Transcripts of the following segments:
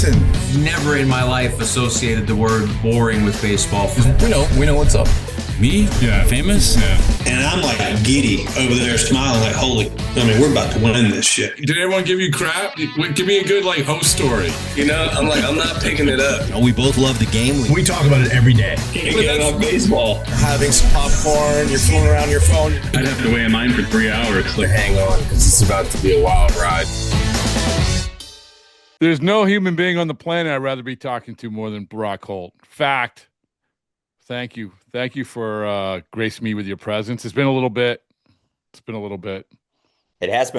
listen, never in my life associated the word boring with baseball. We know what's up. Me? Yeah. Famous? Yeah. And I'm like giddy over there smiling like, we're about to win this shit. Did everyone give you crap? Give me a good host story. I'm not picking it up. We both love the game. We talk about it every day. Getting on baseball. Having some popcorn, you're fooling around your phone. I'd have to wait in line for 3 hours. Hang on, because it's about to be a wild ride. There's no human being on the planet I'd rather be talking to more than Brock Holt. Fact. Thank you. Thank you for gracing me with your presence. It's been a little bit. It has been a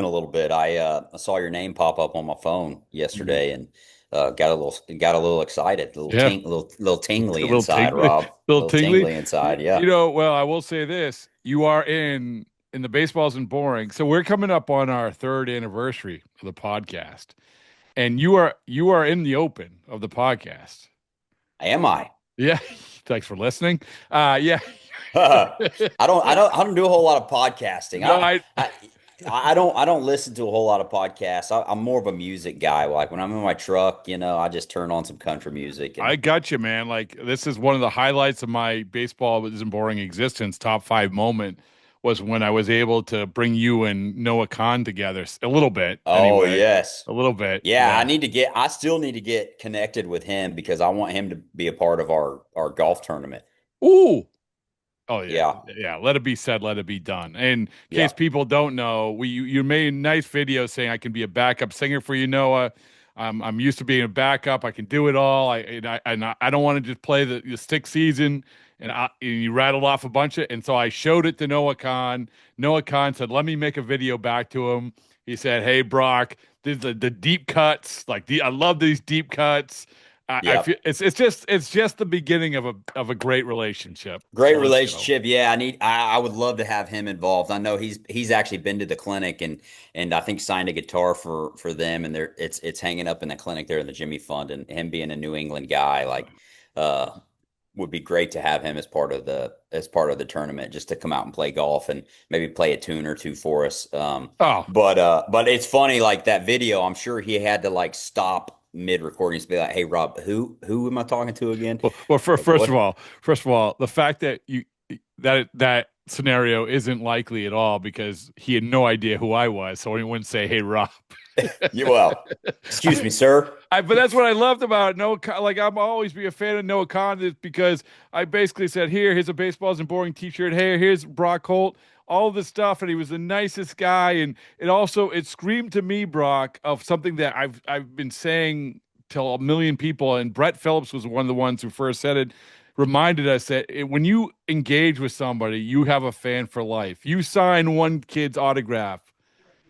little bit. I saw your name pop up on my phone yesterday and got a little excited, a little tingly inside, Rob. Little tingly inside, yeah. Well, I will say this. You are in the Baseball Isn't Boring. So we're coming up on our 3rd anniversary of the podcast. And you are in the open of the podcast. Am I? Yeah. Thanks for listening. Yeah. I don't do a whole lot of podcasting. No, I don't listen to a whole lot of podcasts. I'm more of a music guy. Like when I'm in my truck, I just turn on some country music. I got you, man. Like this is one of the highlights of my Baseball Isn't Boring existence. Top 5 moment was when I was able to bring you and Noah Khan together a little bit. Oh, anyway. yes. A little bit. Yeah, I still need to get connected with him because I want him to be a part of our golf tournament. Ooh. Oh, yeah. Yeah. Let it be said, let it be done. And in case people don't know, you made a nice video saying I can be a backup singer for you, Noah. I'm used to being a backup. I can do it all. I don't want to just play the stick season. And you rattled off a bunch of, and so I showed it to Noah Khan. Noah Khan said, "Let me make a video back to him." He said, "Hey Brock, the deep cuts. I love these deep cuts. I feel it's just the beginning of a great relationship. Great relationship. Yeah, I would love to have him involved. I know he's actually been to the clinic and I think signed a guitar for them, and it's hanging up in the clinic there in the Jimmy Fund. And him being a New England guy, would be great to have him as part of the tournament, just to come out and play golf and maybe play a tune or two for us. But it's funny, like that video, I'm sure he had to stop mid recording to be like, "Hey Rob, who am I talking to again?" Well, first of all, the fact that that scenario isn't likely at all because he had no idea who I was, so he wouldn't say, "Hey Rob." Excuse me, sir. But that's what I loved about Noah. I'm always be a fan of Noah Khan because I basically said, here's a Baseball Isn't Boring t-shirt. Hey, here's Brock Holt, all this stuff. And he was the nicest guy. And it screamed to me, Brock, of something that I've been saying to a million people. And Brett Phillips was one of the ones who first said it, reminded us that when you engage with somebody, you have a fan for life. You sign one kid's autograph,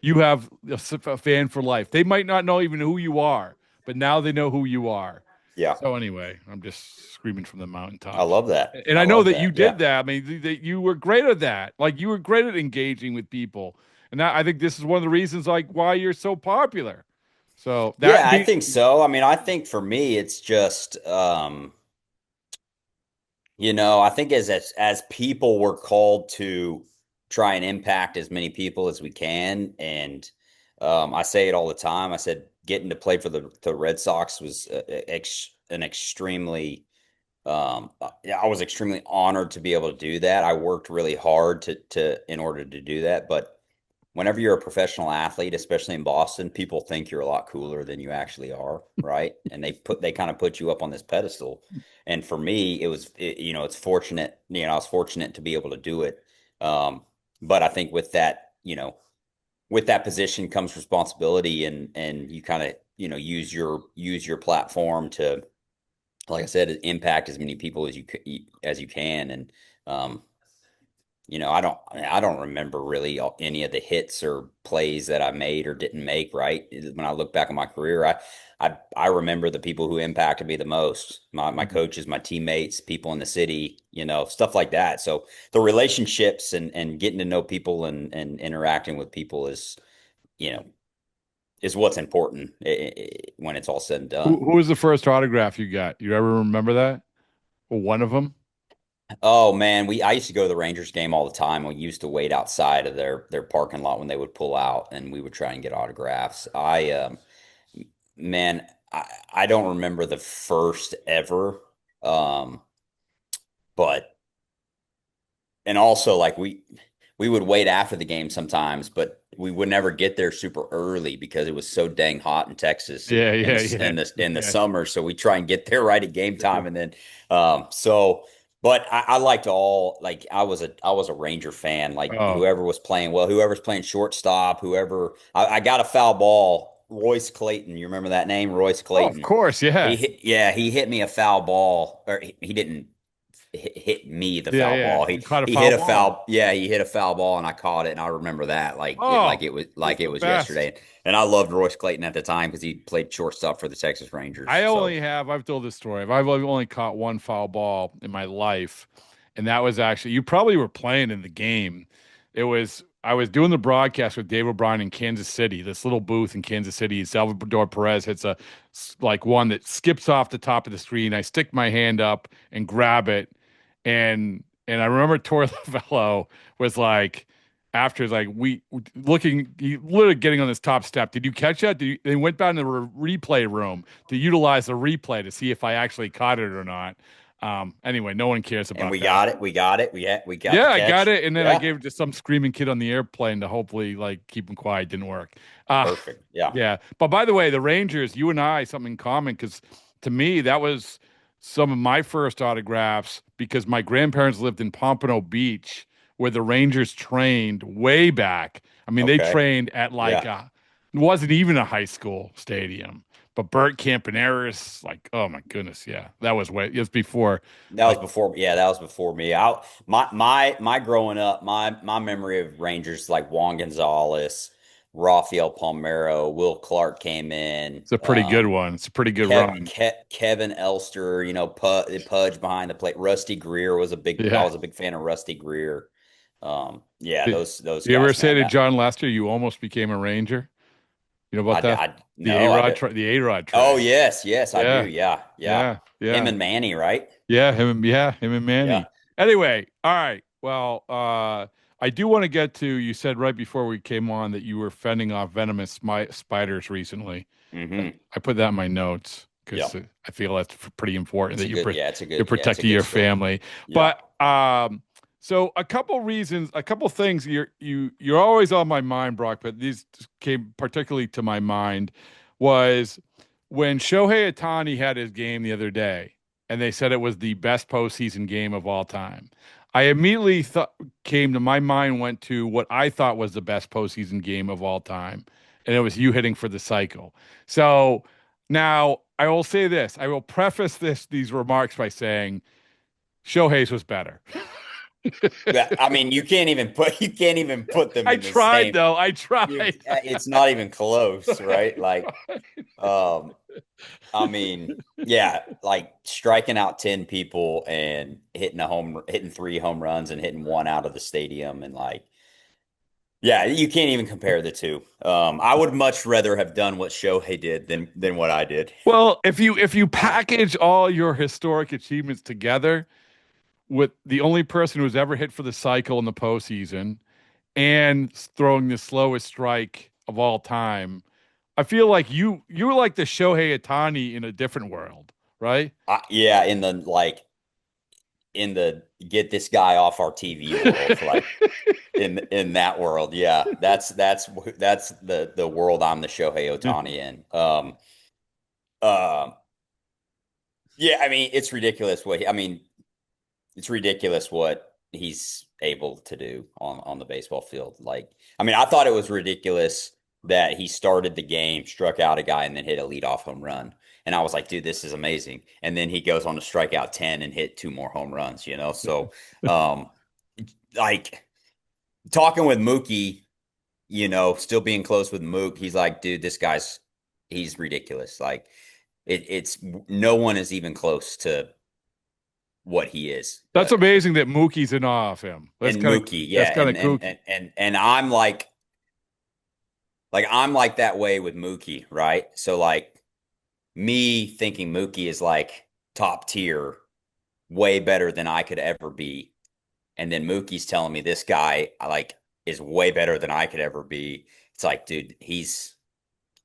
you have a fan for life. They might not know even who you are, but now they know who you are. Yeah. So anyway, I'm just screaming from the mountaintop. I love that. And I know that you did that. I mean, you were great at that. You were great at engaging with people. And I think this is one of the reasons why you're so popular. So I think so. I mean, I think for me, it's just, I think as people, we're called to try and impact as many people as we can. And I say it all the time. I said getting to play for the Red Sox was an extremely I was extremely honored to be able to do that. I worked really hard in order to do that. But whenever you're a professional athlete, especially in Boston, people think you're a lot cooler than you actually are, right? And they kind of put you up on this pedestal. And for me, it's fortunate. I was fortunate to be able to do it. But I think with that, with that position comes responsibility, and you kind of, use your platform to, like I said, impact as many people as you can. And, I don't remember really any of the hits or plays that I made or didn't make, right? When I look back on my career, I remember the people who impacted me the most, my coaches, my teammates, people in the city, stuff like that. So the relationships and getting to know people and interacting with people is what's important when it's all said and done. Who was the first autograph you got? You ever remember that? Or one of them? Oh man, I used to go to the Rangers game all the time. We used to wait outside of their parking lot when they would pull out, and we would try and get autographs. I don't remember the first ever. Um, but and also like we would wait after the game sometimes, but we would never get there super early because it was so dang hot in Texas Yeah, in yeah, the yeah. in the Yeah. summer. So we try and get there right at game time, and then so. But I liked all like I was a Ranger fan. Like Oh, whoever was playing well, whoever's playing shortstop, whoever I got a foul ball. Royce Clayton, you remember that name, Royce oh, of Clayton? course, yeah, He hit me a foul ball, or he didn't hit me the yeah, foul yeah. ball. You caught a He foul hit a ball. foul. Yeah, he hit a foul ball, and I caught it, and I remember that Oh, like it's it the was best. yesterday. And I loved Royce Clayton at the time because he played shortstop for the Texas Rangers. So I've told this story. I've only caught one foul ball in my life. And that was actually, you probably were playing in the game. I was doing the broadcast with Dave O'Brien in Kansas City, this little booth in Kansas City. Salvador Perez hits like one that skips off the top of the screen. I stick my hand up and grab it. And I remember Torre Lavello was like, after like he literally getting on this top step. Did you catch that? They went down to the replay room to utilize the replay to see if I actually caught it or not. Anyway, no one cares and about we that. got it. We got it. We got Yeah, the I got catch. it, and then I Yeah, gave it to some screaming kid on the airplane to hopefully like keep him quiet. Didn't work. perfect. Yeah. Yeah. But by the way, the Rangers, you and I, something in common because to me that was some of my first autographs because my grandparents lived in Pompano Beach where the Rangers trained way back. I mean, they Okay. trained at like Yeah. it wasn't even a high school stadium. But Bert Campaneris, like, oh my goodness, yeah, it was before. That was Like, before. Yeah, that was before me. My growing up, my memory of Rangers like Juan Gonzalez, Rafael Palmeiro, Will Clark came in. it's a pretty good one. It's a pretty good run. Kevin Elster, Pudge behind the plate. Rusty Greer was a big. I Yeah. was a big fan of Rusty Greer. Yeah, Did those you ever guys, say man. to John Lester, you almost became a Ranger? You know about that? The No, I A-Rod, did. the A-Rod Oh trade. yes, yes, I do. Yeah, Yeah, yeah. yeah, Him yeah, and Manny, right? him and Yeah. Manny. Anyway, all right. Well, I do want to get to, you said right before we came on that you were fending off venomous spiders recently. Mm-hmm. I put that in my notes Yeah. because I feel that's pretty important It's that a good. Yeah, you're it's a protecting good your story. family. Yeah. But so a couple reasons, a couple things you're always on my mind, Brock. But these came particularly to my mind was when Shohei Ohtani had his game the other day, and they said it was the best postseason game of all time. I immediately thought came to my mind went to what I thought was the best postseason game of all time, and it was you hitting for the cycle. So now I will say this: I will preface these remarks by saying Shohei's was better. Yeah, I mean, you can't even put them I in the tried same. though. I tried. It's not even close, right? I Like, um, I mean, yeah, like striking out 10 people and hitting 3 home runs and hitting one out of the stadium, and like, yeah, you can't even compare the two. I would much rather have done what Shohei did than what I did. Well, if you package all your historic achievements together with the only person who's ever hit for the cycle in the postseason and throwing the slowest strike of all time, I feel like you're like the Shohei Ohtani in a different world, right? Yeah, in the get this guy off our TV world, like in that world, yeah, that's the world I'm the Shohei Ohtani in. Um, yeah, I mean, it's ridiculous what he's able to do on the baseball field. Like, I mean, I thought it was ridiculous that he started the game, struck out a guy, and then hit a leadoff home run. And I was like, dude, this is amazing. And then he goes on to strike out 10 and hit 2 more home runs, So, um, like talking with Mookie, still being close with Mook, he's like, dude, he's ridiculous. Like, it's no one is even close to what he is. That's amazing that Mookie's in awe of him. And Mookie, yeah, that's kind of kooky. and I'm I'm like that way with Mookie, right? So like me thinking Mookie is like top tier, way better than I could ever be, and then Mookie's telling me this guy is way better than I could ever be. It's like, dude,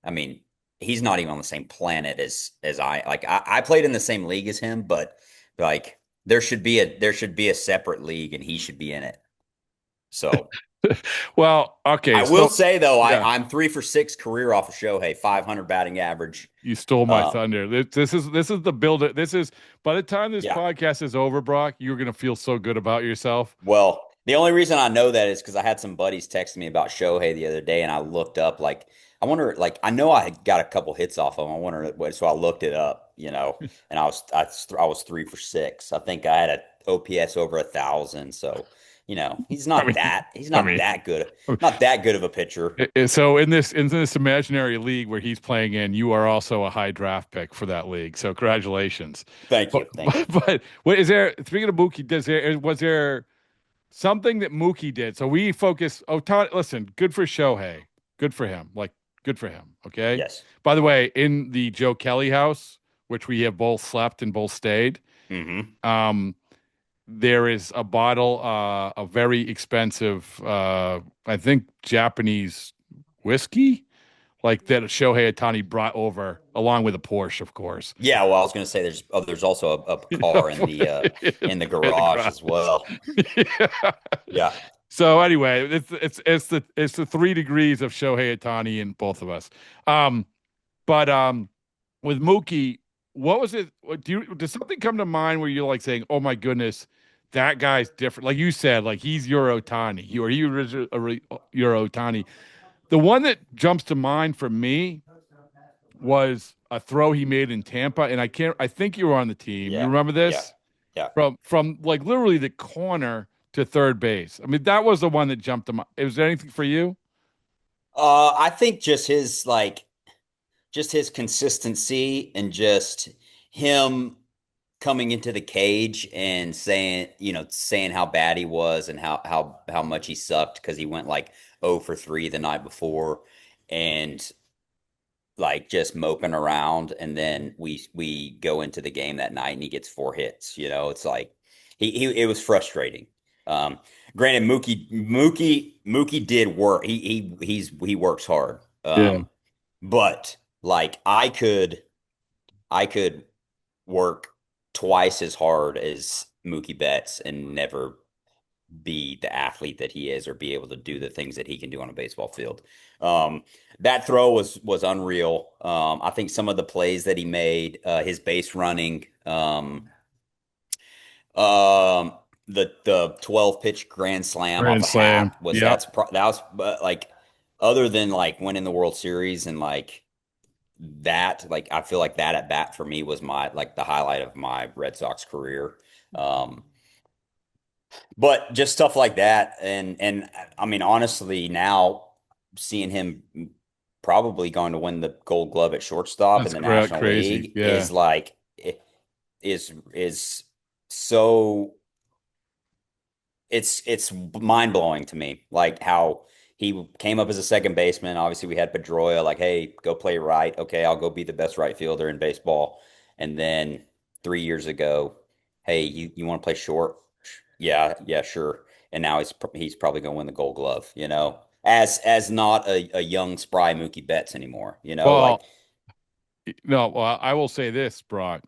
I mean, he's not even on the same planet as I. Like I played in the same league as him, but like there should be a separate league and he should be in it. So Well, okay, I will so say though, yeah, I'm 3 for 6 career off of Shohei, 500 batting average. you stole my Um, thunder. This is the build. This is by the time this yeah. podcast is over, Brock, you're gonna feel so good about yourself. Well, the only reason I know that is because I had some buddies texting me about Shohei the other day, and I looked up like I wonder like I know I had got a couple hits off of him. I wonder what, so I looked it up, and I was 3 for 6. I think I had a OPS over 1,000. So he's I not mean, that he's I not mean, that good, not that good of a pitcher. so in this imaginary league where he's playing in, you are also a high draft pick for that league. So congratulations. Thank But you, thank you. but what is there? Speaking of Mookie, was there something that Mookie did? So we focus. Oh, Todd, listen, good for Shohei, good for him. Like good for him. Okay. Yes. By the way, in the Joe Kelly house, which we have both slept and both stayed, Hmm. there is a bottle, a very expensive, I think Japanese whiskey, like that Shohei Ohtani brought over along with a Porsche, of course. Yeah, well, I was going to say there's also a car in the In the garage as well. Yeah. Yeah. So anyway, it's the 3 degrees of Shohei Ohtani in both of us. But with Mookie, what was it? Does something come to mind where you're like saying, "Oh my goodness, that guy's different"? Like you said, like he's your Ohtani, your Ohtani. The one that jumps to mind for me was a throw he made in Tampa, and I think you were on the team. You Yeah. remember Yeah. this? Yeah. From like literally the corner to third base. I mean, that was the one that jumped to mind. Was there anything for you? I think just his consistency and just him coming into the cage and saying how bad he was and how much he sucked because he went like 0 for 3 the night before and like just moping around, and then we go into the game that night and he gets 4 hits. It's like it was frustrating. Um, Granted, Mookie did work. He works hard. Yeah. But like I could work twice as hard as Mookie Betts and never be the athlete that he is or be able to do the things that he can do on a baseball field. That throw was unreal. I think some of the plays that he made, his base running, the 12 pitch grand slam Grand off a slam. hat was Yep. that was like other than like winning the World Series and like that, like I feel like that at bat for me was my like the highlight of my Red Sox career. Um, but just stuff like that, and I mean honestly, now seeing him probably going to win the Gold Glove at shortstop in That's the National crazy. League Yeah. is like is so it's mind blowing to me, like how he came up as a second baseman. Obviously, we had Pedroia, like, hey, go play right. Okay, I'll go be the best right fielder in baseball. And then 3 years ago, hey, you want to play short? Yeah, yeah, sure. And now he's probably going to win the Gold Glove. As not a young spry Mookie Betts anymore. Like Well, no. Well, I will say this, Brock.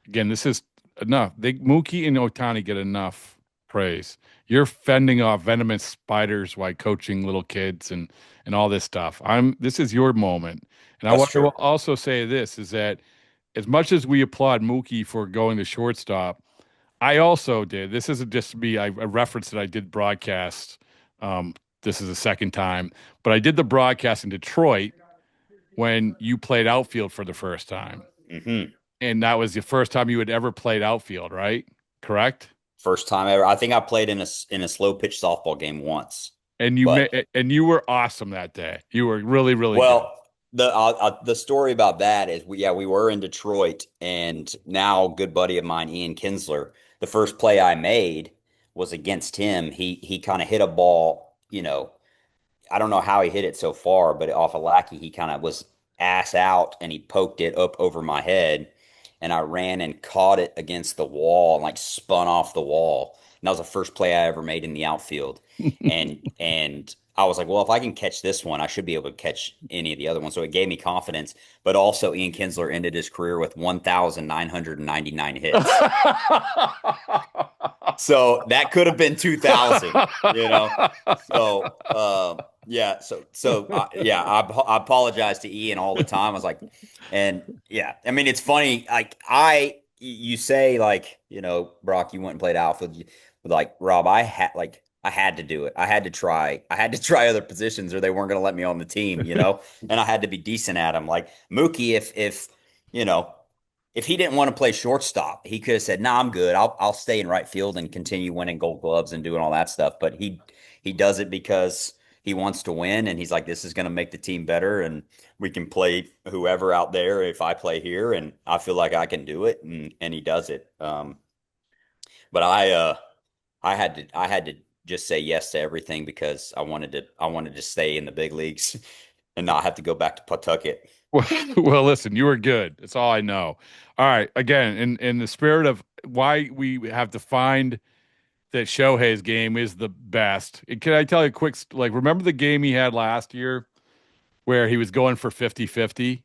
Again, this is enough. Mookie and Otani get enough praise. You're fending off venomous spiders while coaching little kids and all this stuff. This is your moment. And that's I will true. also say this is that as much as we applaud Mookie for going to shortstop, I also did. This isn't just me. I referenced that I did broadcast. This is the second time, but I did the broadcast in Detroit when you played outfield for the first time. Hmm. And that was the first time you had ever played outfield, right? Correct? First time ever. I think I played in a slow pitch softball game once, And but and you were awesome that day. You were really, really good. well, the story about that is we were in Detroit, and now a good buddy of mine, Ian Kinsler, the first play I made was against him. He kind of hit a ball, I don't know how he hit it so far, but off a lackey, he kind of was ass out and he poked it up over my head. And I ran and caught it against the wall and like spun off the wall. And that was the first play I ever made in the outfield. And I was like, well, if I can catch this one, I should be able to catch any of the other ones. So it gave me confidence. But also, Ian Kinsler ended his career with 1,999 hits. So that could have been 2,000, you know? So, yeah. Yeah, I apologize to Ian all the time. I was like, and yeah, I mean, it's funny. Like, you say, like, Brock, you went and played outfield. Like, Rob, I had to do it. I had to try other positions or they weren't going to let me on the team, and I had to be decent at them. Like Mookie, you know, if he didn't want to play shortstop, he could have said, "No, I'm good. I'll stay in right field and continue winning Gold Gloves and doing all that stuff." But he does it because he wants to win, and he's like, "This is going to make the team better, and we can play whoever out there if I play here, and I feel like I can do it." And he does it. But I had to just say yes to everything because I wanted to stay in the big leagues and not have to go back to Pawtucket. Well, listen, you were good. That's all I know. All right. Again, in the spirit of why we have to find that Shohei's game is the best. Can I tell you a quick, like, remember the game he had last year where he was going for 50-50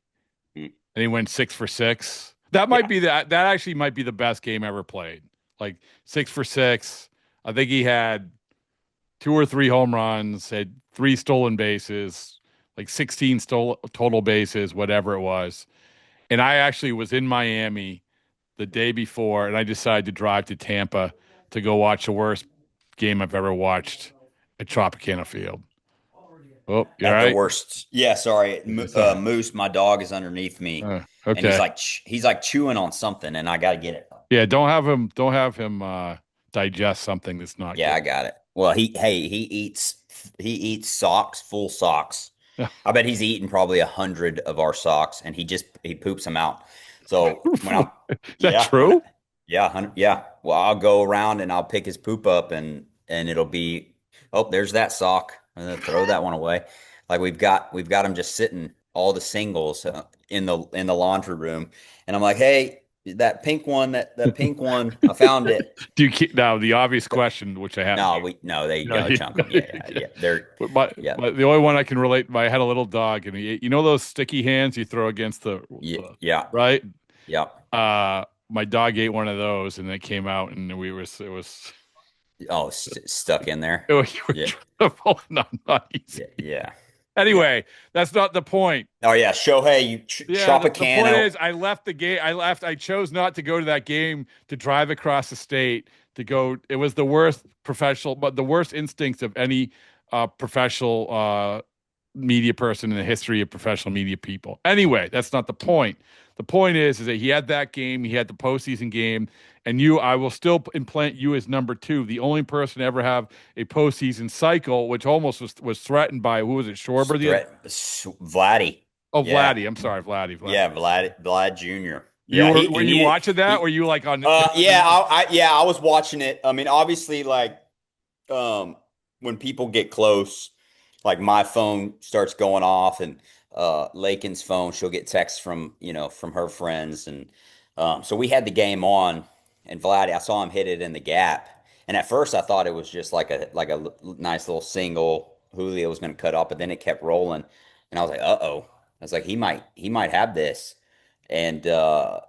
Mm. and he went 6 for 6? That might be that actually might be the best game ever played. Like 6 for 6. I think he had 2 or 3 home runs, had 3 stolen bases, like 16 total bases, whatever it was. And I actually was in Miami the day before, and I decided to drive to Tampa to go watch the worst game I've ever watched at Tropicana Field. Oh, you all At the right? worst. Yeah, sorry. Sorry. Moose, my dog, is underneath me, and he's Okay. like chewing on something, and I got to get it. Yeah, don't have him digest something that's not Yeah, I good. got it. Well, he eats socks, full socks. I bet he's eaten probably 100 of our socks, and he poops them out. So when I'm Is that yeah true? yeah 100, yeah. Well, I'll go around and I'll pick his poop up, and it'll be, oh, there's that sock. Throw that one away. Like we've got him just sitting, all the singles, in the laundry room, and I'm like, hey, that pink one, that pink one, I found it. Do you keep now the obvious question, which I have? No, there you No, go, chunk 'em. Yeah. They're But yeah, the only one I can relate, I had a little dog, and those sticky hands you throw against yeah, the yeah, right. yeah. My dog ate one of those, and it came out, and it was Oh, stuck in there. you were Yeah, trying to pull it not easy. yeah. Anyway, that's not the point. Oh yeah, Shohei, you Yeah, the point Tropicana. is, I left the game. I chose not to go to that game to drive across the state to go. It was the worst professional, but the worst instincts of any professional media person in the history of professional media people. Anyway, that's not the point. The point is that he had that game, he had the postseason game, and I will still implant you as number 2, the only person to ever have a postseason cycle, which almost was threatened by, who was it, Schwarber? Vladdy. Oh, Yeah, Vladdy. I'm sorry, Vladdy. yeah, Vlad Jr. You Yeah, were you watching that? Or were you like on? yeah, I was watching it. I mean, obviously, like, when people get close, like my phone starts going off, and Lakin's phone, she'll get texts from her friends, and so we had the game on, and Vladdy, I saw him hit it in the gap, and at first I thought it was just like a nice little single. Julio was going to cut off, but then it kept rolling, and I was like, uh-oh. I was like, he might have this, and so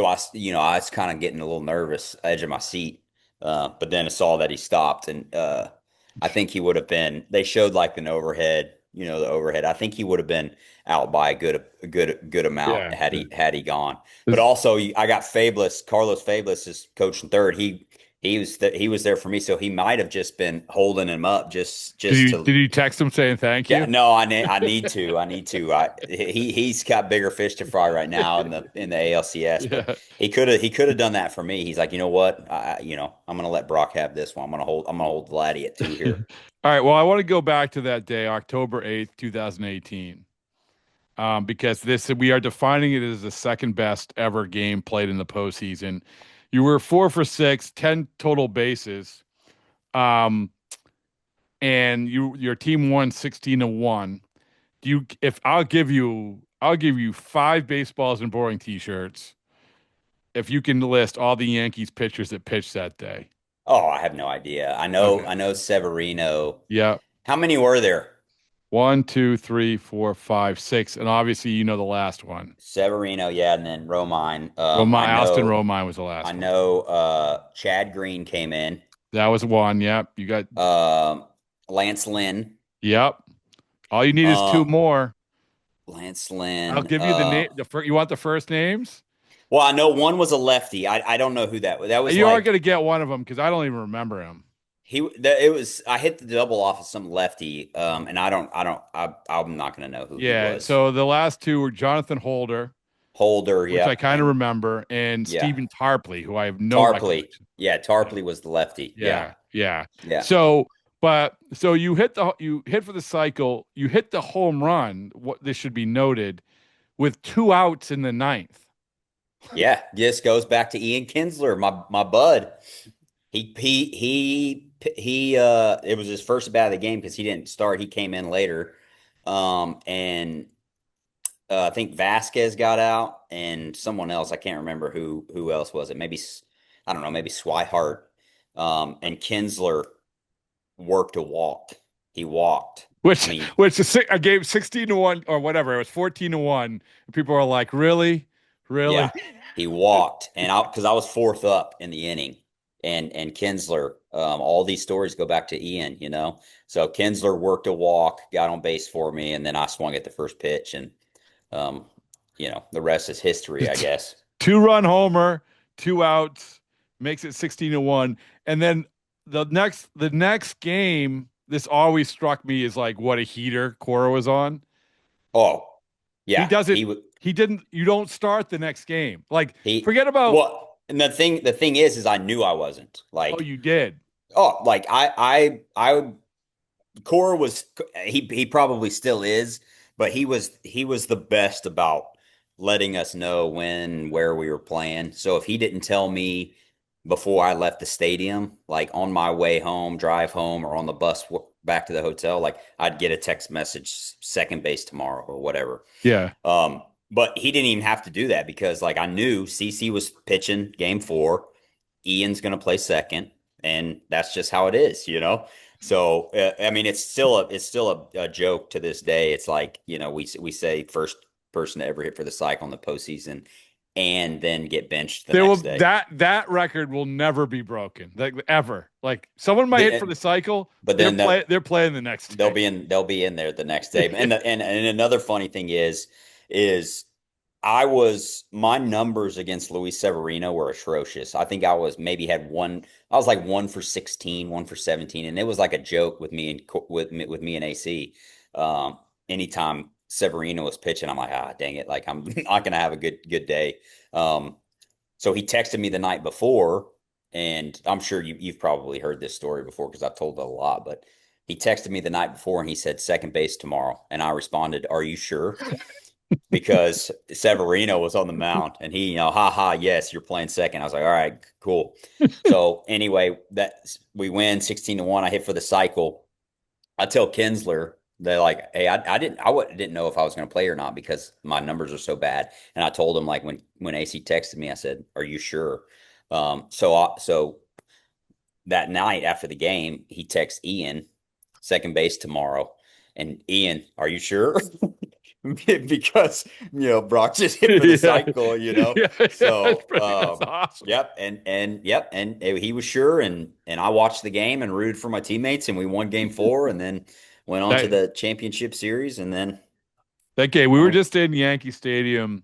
I was kind of getting a little nervous, edge of my seat. But then I saw that he stopped, and I think he would have been. They showed like an overhead, the overhead. I think he would have been out by a good amount Yeah. had he gone. But also, I got Carlos Fablis is coaching third. He was there for me, so he might have just been holding him up just Did you text him saying thank you? yeah, no, I need to. I need to. He's got bigger fish to fry right now in the ALCS, but Yeah. he could have done that for me. He's like, you know what? I'm gonna let Brock have this one. I'm gonna hold Vladdy at 2 here. All right. Well, I want to go back to that day, October 8th, 2018, because we are defining it as the second best ever game played in the postseason. You were 4 for 6, 10 total bases, and your team won 16-1. If I'll give you 5 baseballs and boring T-shirts if you can list all the Yankees pitchers that pitched that day. Oh, I have no idea. Okay. I know Severino. Yeah. How many were there? One, two, three, four, five, six. And obviously, you know the last one. Severino, yeah, and then Romine. Austin Romine was the I last one. know Chad Green came in. That was one. Yep. You got, Lance Lynn. yep. All you need is two Uh more. Lance I'll Lynn. give you the name. You want the first names? Well, I know one was a lefty. I don't know who that was. That was You are like going to get one of them because I don't even remember him. it was I hit the double off of some lefty. And I'm not gonna know who he Yeah. was. So the last two were Jonathan Holder, Holder, which I yep. kind of And remember, and yeah. Stephen Tarpley, who I have no Tarpley. recollection. Yeah, Tarpley was the lefty. Yeah. Yeah. Yeah. So you hit for the cycle, you hit the home run. What this should be noted with 2 outs in the ninth. Yeah. This goes back to Ian Kinsler, my bud. He it was his first bat of the game because he didn't start. He came in later. And I think Vasquez got out and someone else. I can't remember who else was it. Maybe I don't know. Maybe Swihart. And Kinsler worked a walk. He walked. Which I mean, which is a game 16-1 or whatever. It was 14-1. People are like, really, really. yeah, he walked, and because I was fourth up in the inning, and Kinsler. All these stories go back to Ian, you know. So Kinsler worked a walk, got on base for me, and then I swung at the first pitch, and you know, the rest is history, I guess. 2-run homer, 2 outs, makes it 16-1. And then the next game, this always struck me as like what a heater Cora was on. Oh, yeah, He doesn't. He didn't. You don't start the next game. Like forget about. Well, and the thing is I knew I wasn't like. Oh, you did. Oh, like Cora was he probably still is, but he was the best about letting us know when where we were playing. So if he didn't tell me before I left the stadium, like on my way home, drive home, or on the bus back to the hotel, like I'd get a text message, second base tomorrow or whatever. Yeah. But he didn't even have to do that because like I knew CC was pitching game 4, Ian's going to play second, and that's just how it is, you know. So I mean, it's still a joke to this day. It's like, you know, we say first person to ever hit for the cycle in the postseason, and then get benched the next day. That record will never be broken, like ever. Like someone might hit for the cycle, but then they're playing the next day. They'll be in there the next day. and another funny thing is my numbers against Luis Severino were atrocious. I think I was like 1 for 16, 1 for 17, and it was like a joke with me and AC. Anytime Severino was pitching, I'm like, dang it, like I'm not gonna have a good day. So he texted me the night before, and I'm sure you've probably heard this story before because I've told it a lot, but he texted me the night before and he said second base tomorrow, and I responded, "Are you sure?" Because Severino was on the mound, and he, you know, yes, you're playing second. I was like, all right, cool. So anyway, we win 16-1. I hit for the cycle. I tell Kinsler, they're like, hey, I didn't know if I was going to play or not because my numbers are so bad. And I told him, like, when AC texted me, I said, are you sure? So that night after the game, he texts Ian, second base tomorrow. And Ian, are you sure? Because, you know, Brock just hit for the cycle, you know. So that's awesome. Yep, and he was sure, and I watched the game and rooted for my teammates, and we won game 4, and then went on to the championship series, and then that game we were just in Yankee Stadium,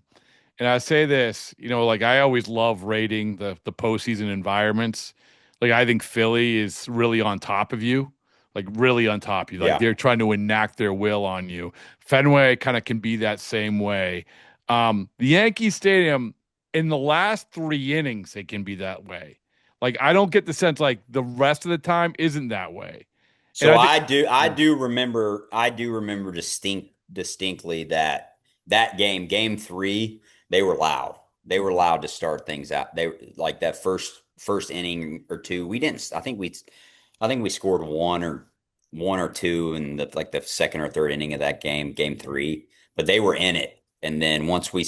and I say this, you know, like I always love rating the postseason environments. Like I think Philly is really on top of you. Like really on top of you. Like they're trying to enact their will on you. Fenway kind of can be that same way. The Yankee Stadium, in the last 3 innings, it can be that way. Like I don't get the sense like the rest of the time isn't that way. So I do remember distinctly that game 3, they were loud. They were loud to start things out. They like that first inning or 2. We didn't. I think we scored one or two in the second or third inning of that game 3, but they were in it. And then once we,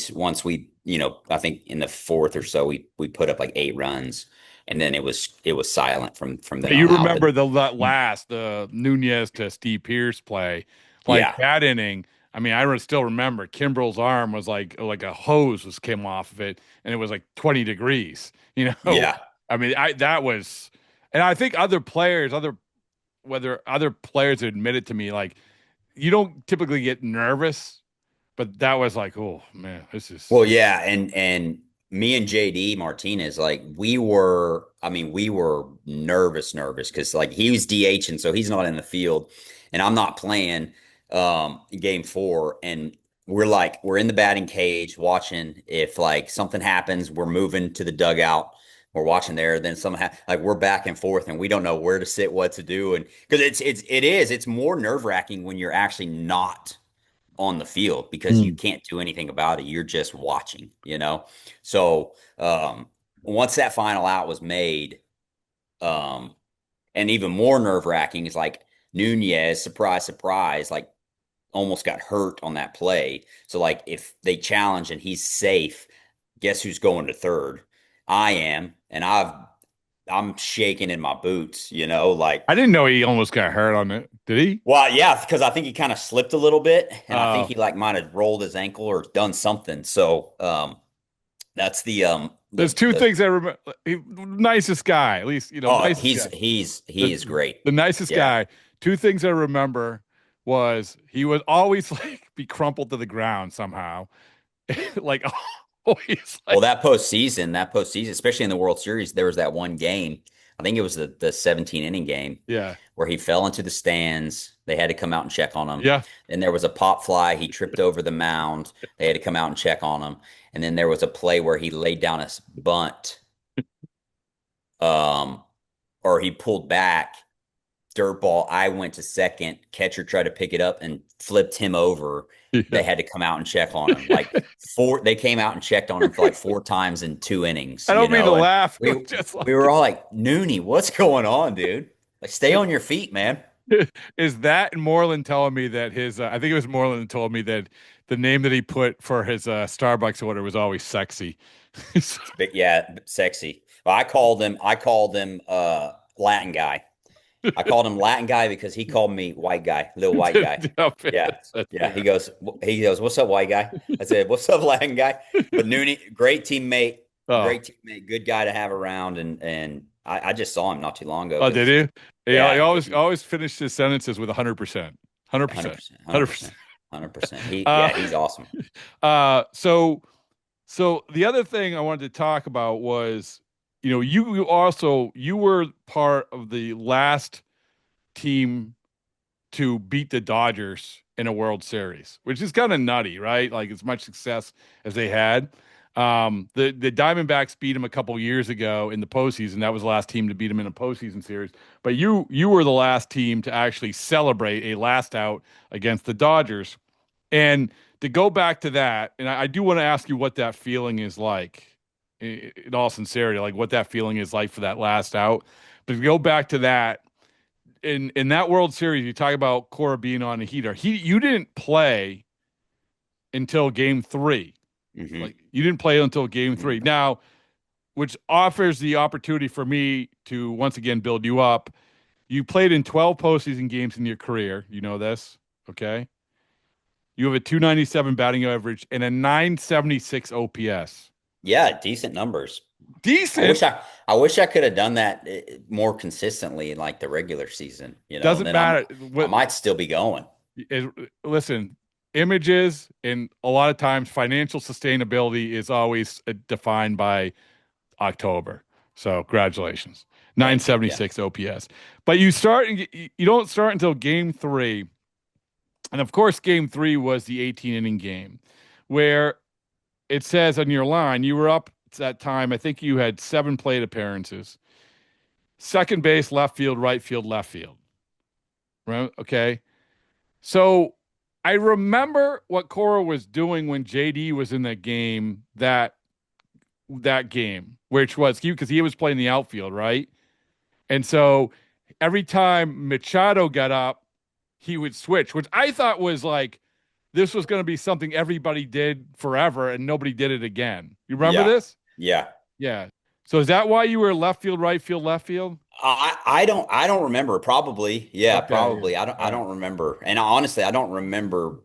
you know, I think in the 4th or so, we put up like 8 runs. and then it was silent from then You on out. remember the Nunez to Steve Pierce play, like Yeah. that inning. I mean, I still remember Kimbrel's arm was like a hose came off of it, and it was like 20 degrees. Yeah. I mean, that was, and I think other players admit it to me, like you don't typically get nervous, but that was like, oh man, this is. Well, yeah, and me and JD Martinez, like we were nervous because like he was DH and so he's not in the field, and I'm not playing game 4, and we're in the batting cage watching. If like something happens, we're moving to the dugout. We're watching there, then like we're back and forth, and we don't know where to sit, what to do, and because it's more nerve-wracking when you're actually not on the field because you can't do anything about it. You're just watching, So once that final out was made, and even more nerve-wracking is like Nunez, surprise, surprise, like almost got hurt on that play. So like if they challenge and he's safe, guess who's going to third? I am, and I'm shaking in my boots, like I didn't know he almost got hurt on it. Did he? well, yeah, because I think he kind of slipped a little bit, and I think he like might have rolled his ankle or done something. So that's There's two things I remember. Nicest guy, at least nicest guy. He is great. The nicest guy. Two things I remember was he would always like be crumpled to the ground somehow, like always. Well, that postseason, especially in the World Series, there was that one game. I think it was the 17 inning game. Yeah. Where he fell into the stands. They had to come out and check on him. Yeah. And there was a pop fly. He tripped over the mound. They had to come out and check on him. And then there was a play where he laid down a bunt. Or he pulled back. Dirt ball. I went to second. Catcher tried to pick it up and flipped him over. Yeah. They had to come out and check on him. Like they came out and checked on him for like 4 times in 2 innings. I don't mean to laugh. We were all like, Noonie, what's going on, dude? Like, stay on your feet, man. Is that and Moreland telling me that his I think it was Moreland that told me that the name that he put for his Starbucks order was always sexy. But yeah, sexy. Well, I called him Latin guy. I called him Latin guy because he called me white guy, little white guy. Yeah. He goes, what's up, white guy? I said, what's up, Latin guy? But Noonie, great teammate, good guy to have around, and I just saw him not too long ago. Oh, did you? Yeah, he always finished his sentences with 100%. 100%. He's awesome. So the other thing I wanted to talk about was, you were part of the last team to beat the Dodgers in a World Series, which is kind of nutty, right? Like as much success as they had. The Diamondbacks beat him a couple years ago in the postseason. That was the last team to beat him in a postseason series. But you were the last team to actually celebrate a last out against the Dodgers. And to go back to that, and I do want to ask you what that feeling is like, in all sincerity, like what that feeling is like for that last out. But to go back to that, in that World Series, you talk about Cora being on a heater. You didn't play until Game 3. Mm-hmm. Like you didn't play until Game 3. Now, which offers the opportunity for me to once again build you up. You played in 12 postseason games in your career. You know this, okay? You have a 297 batting average and a 976 OPS. Yeah, decent numbers. Decent. I wish I could have done that more consistently in like the regular season. Doesn't matter. I might still be going. Listen, images and a lot of times financial sustainability is always defined by October. So congratulations, 976 OPS. But you don't start until Game 3, and of course, Game 3 was the 18-inning game, where it says on your line you were up at that time. I think you had 7 plate appearances, second base, left field, right field, left field. Right? Okay, so I remember what Cora was doing when JD was in that game. That game, which was because he was playing the outfield, right? And so every time Machado got up, he would switch, which I thought was like this was going to be something everybody did forever, and nobody did it again. You remember this? Yeah. Yeah. So is that why you were left field, right field, left field? I don't remember. Probably. Yeah, Okay. probably. I All right. don't remember. And honestly, I don't remember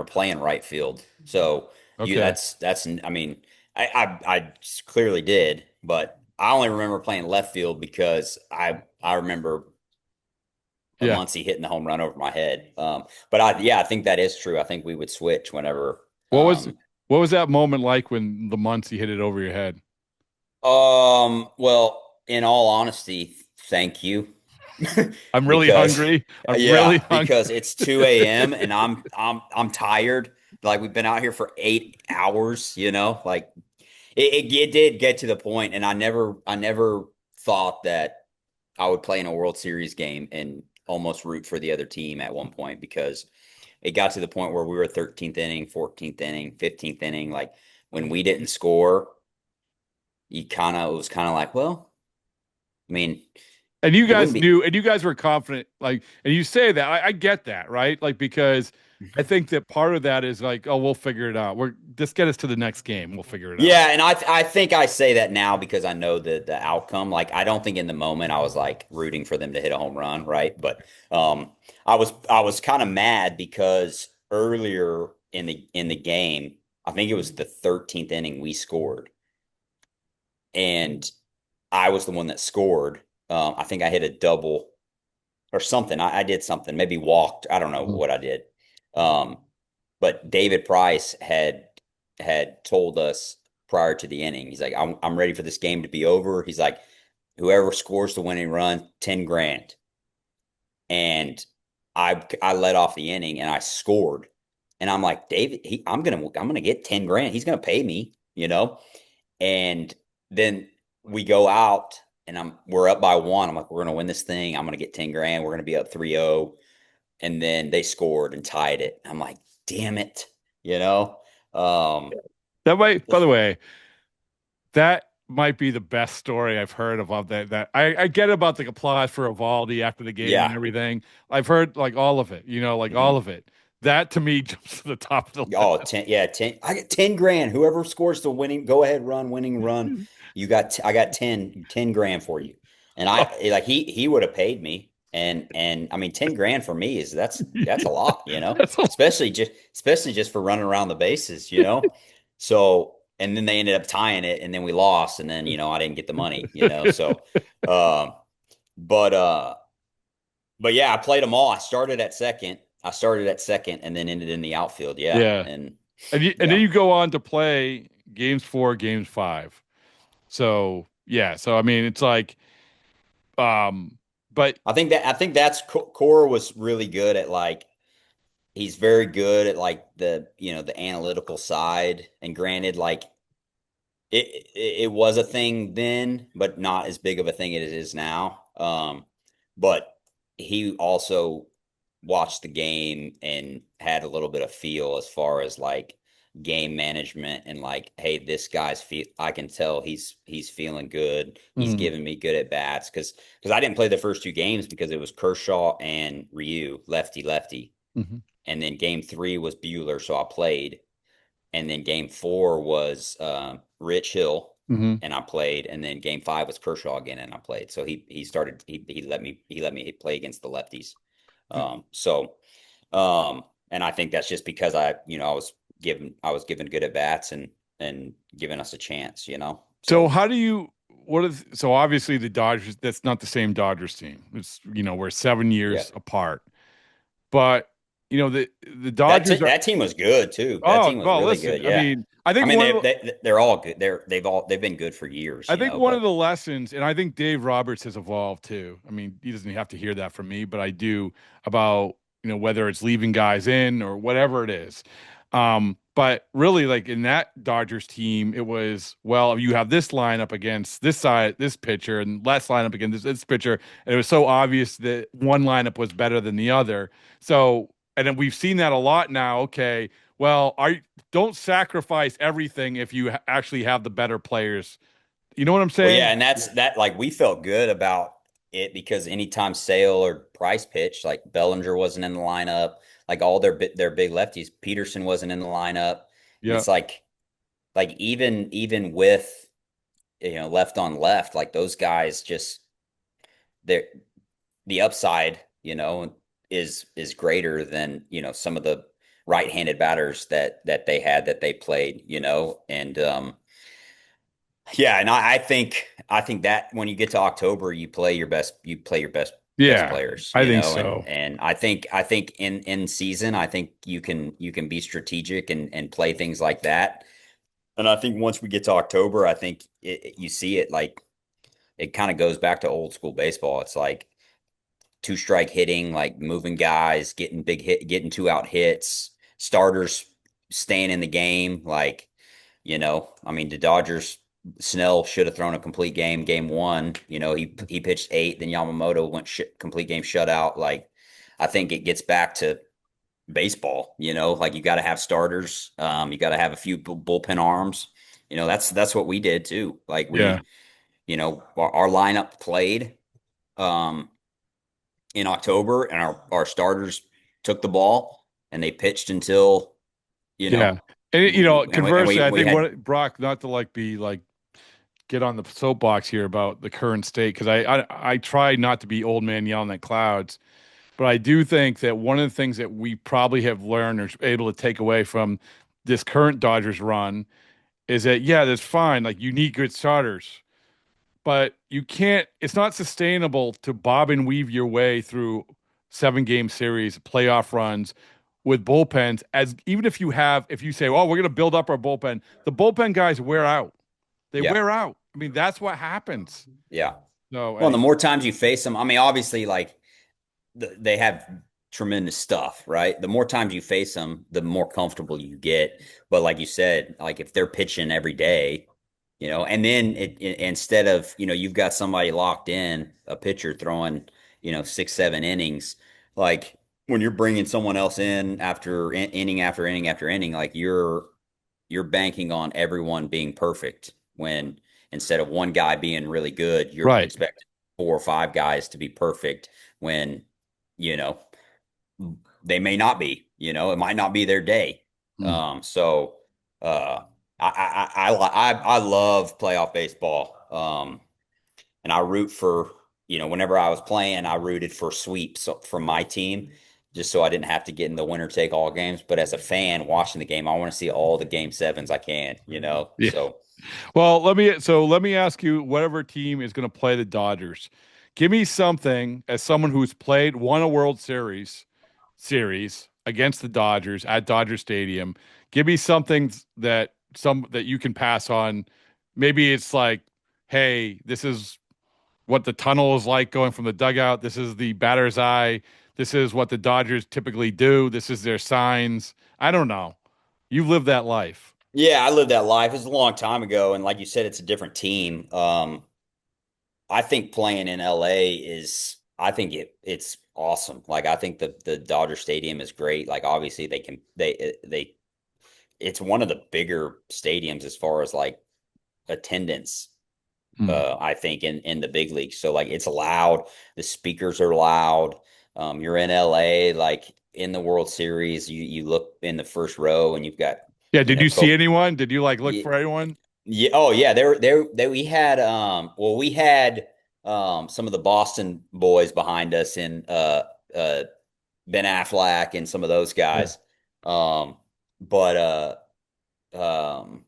playing right field. So Okay. I mean, I clearly did, but I only remember playing left field because I remember Yeah. Muncy hitting the home run over my head. But I think that is true. I think we would switch whenever What was what was that moment like when the Muncie hit it over your head? well, in all honesty, thank you. I'm really Because hungry. I'm really yeah, hungry. because it's 2 a.m. and I'm tired. Like we've been out here for 8 hours, like it did get to the point, and I never thought that I would play in a World Series game and almost root for the other team at one point because it got to the point where we were 13th inning, 14th inning, 15th inning. Like when we didn't score, it was kind of like, well, I mean, And you it guys wouldn't be. knew, and you guys were confident, like, and you say that, I get that, right? Like, because I think that part of that is like, oh, we'll figure it out. We're just get us to the next game. We'll figure it out. Yeah, and I think I say that now because I know the outcome. Like I don't think in the moment I was like rooting for them to hit a home run, right? But I was kind of mad because earlier in the game, I think it was the 13th inning we scored, and I was the one that scored. I think I hit a double or something. I did something, maybe walked. I don't know Mhm. what I did. Um, but David Price had told us prior to the inning, he's like, I'm ready for this game to be over. He's like, whoever scores the winning run, 10 grand. And I led off the inning and I scored. And I'm like, David, I'm gonna get 10 grand. He's gonna pay me. And then we go out and we're up by one. I'm like, we're gonna win this thing. I'm gonna get 10 grand. We're gonna be up 3-0. And then they scored and tied it. I'm like, damn it, you know. Um, That might, by the way, that might be the best story I've heard about that. That I get about the applause for Evaldi after the game and yeah. everything. I've heard like all of it, like all Mhm. of it. That to me jumps to the top of the Oh, list. 10, yeah, 10. I get 10 grand. Whoever scores the go ahead run, winning run. I got 10 grand for you. And like he would have paid me. And I mean 10 grand for me that's a lot. That's a, Especially just for running around the bases. So and then they ended up tying it and then we lost and then I didn't get the money. So um but but yeah, I played them all. I started at second and then ended in the outfield. Yeah. yeah. And And then yeah. you go on to play games 4, games 5. So yeah, so I mean it's like um but I think that's Cora was really good at like he's very good at like the analytical side. And granted, like it was a thing then, but not as big of a thing as it is now. But he also watched the game and had a little bit of feel as far as like game management and like, hey, this guy's feel. I can tell he's feeling good. He's mhm, giving me good at bats because I didn't play the first two games because it was Kershaw and Ryu, lefty lefty, mhm, and then game three was Bueller, so I played. And then game four was Rich Hill, mhm. and I played. And then game five was Kershaw again, and I played. So he let me play against the lefties. So and I think that's just because I was given good at bats and giving us a chance. So So how do you what is so obviously the Dodgers, that's not the same Dodgers team. It's we're 7 yeah, years apart. But the that Dodgers are that team was good too. That oh team was well really listen, good. I Yeah, mean, I I think mean one of the they're all good. They've been good for years. I think one of But the lessons, and I think Dave Roberts has evolved too. I mean, he doesn't have to hear that from me, but I do about, whether it's leaving guys in or whatever it is. But really, like in that Dodgers team, it was, well, you have this lineup against this side, this pitcher, and last lineup against this pitcher. And it was so obvious that one lineup was better than the other. So, and then we've seen that a lot now. Okay, well, don't sacrifice everything if you actually have the better players. You know what I'm Well, yeah, saying? and that's that. Like we felt good about it because anytime Sale or Price pitched, like Bellinger wasn't in the lineup, like all their big lefties, Peterson wasn't in the lineup, and Yeah. it's like even with left on left, like those guys just they're the upside, is greater than, some of the right-handed batters that they played, and yeah, and I think that when you get to October, you play your best Yeah, players, I think and so. I think in season, I think you can be strategic and play things like that. And I think once we get to October, I think you see it like it kind of goes back to old school baseball. It's like two strike hitting, like moving guys, getting two out hits, starters staying in the game. Like, I mean, the Dodgers, Snell should have thrown a complete game one. He pitched 8, then Yamamoto went complete game shutout. Like, I think it gets back to baseball. Like you got to have starters. You got to have a few bullpen arms. That's what we did too. Like Yeah. our lineup played. Um, in October, and our starters took the ball and they pitched until Yeah. And conversely, I think what Brock, not to get on the soapbox here about the current state, because I try not to be old man yelling at clouds, but I do think that one of the things that we probably have learned or able to take away from this current Dodgers run is that, yeah, that's fine. Like, you need good starters, but you can't, it's not sustainable to bob and weave your way through 7-game series, playoff runs with bullpens. As even if you say, oh, we're going to build up our bullpen, the bullpen guys wear out. They Yeah. wear out. I mean, that's what happens. Yeah. No, Well, the more times you face them, I mean, obviously, like they have tremendous stuff, right? The more times you face them, the more comfortable you get. But like you said, like if they're pitching every day, and then instead of, you've got somebody locked in, a pitcher throwing, 6, 7 innings, like when you're bringing someone else in after inning after inning after inning, like you're banking on everyone being perfect when instead of one guy being really good, you're right. expecting 4 or 5 guys to be perfect when, you know, they may not be, it might not be their day. So I love playoff baseball. And I root for, whenever I was playing, I rooted for sweeps from my team just so I didn't have to get in the winner take all games. But as a fan watching the game, I want to see all the game sevens I can, Yeah. So Well, let me ask you, whatever team is going to play the Dodgers, give me something as someone who's won a World series against the Dodgers at Dodger Stadium. Give me something that you can pass on. Maybe it's like, hey, this is what the tunnel is like going from the dugout. This is the batter's eye. This is what the Dodgers typically do. This is their signs. I don't know. You live that life. yeah, I lived that life. It was a long time ago, and like you said, it's a different team. I think playing in LA I think it's awesome. Like I think the Dodger Stadium is great. Like obviously it's one of the bigger stadiums as far as like attendance. I think in the big leagues. So like it's loud. The speakers are loud. You're in LA, like in the World Series. You look in the first row and you've got Yeah. Did you see anyone? Did you look yeah, for anyone? yeah. Oh yeah. We had we had some of the Boston boys behind us in Ben Affleck and some of those guys. But um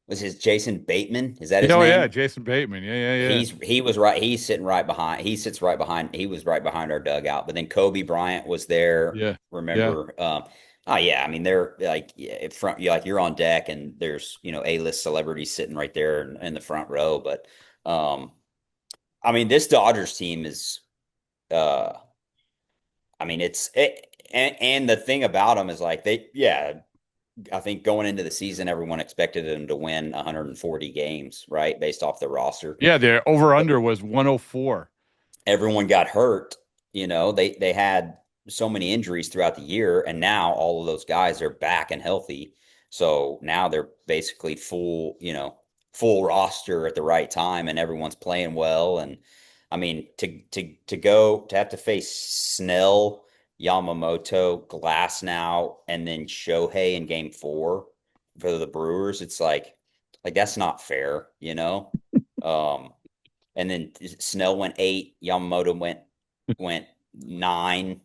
was his Jason Bateman? Is that his Oh name? yeah, Jason Bateman. Yeah. He was right. He's sitting right behind. He sits right behind. He was right behind our dugout. But then Kobe Bryant was there. Yeah. Remember? Oh yeah. I mean, they're like in front. Like you're on deck, and there's A-list celebrities sitting right there in the front row. But I mean, this Dodgers team is. I mean, and the thing about them is like I think going into the season, everyone expected them to win 140 games, right? Based off the roster. Yeah, their over under was 104. Everyone got hurt. They had so many injuries throughout the year, and now all of those guys are back and healthy. So now they're basically full roster at the right time, and everyone's playing well. And I mean, to have to face Snell, Yamamoto, Glass now, and then Shohei in game 4 for the Brewers, it's like Like that's not fair, you know? Um, and then Snell went 8, Yamamoto went 9.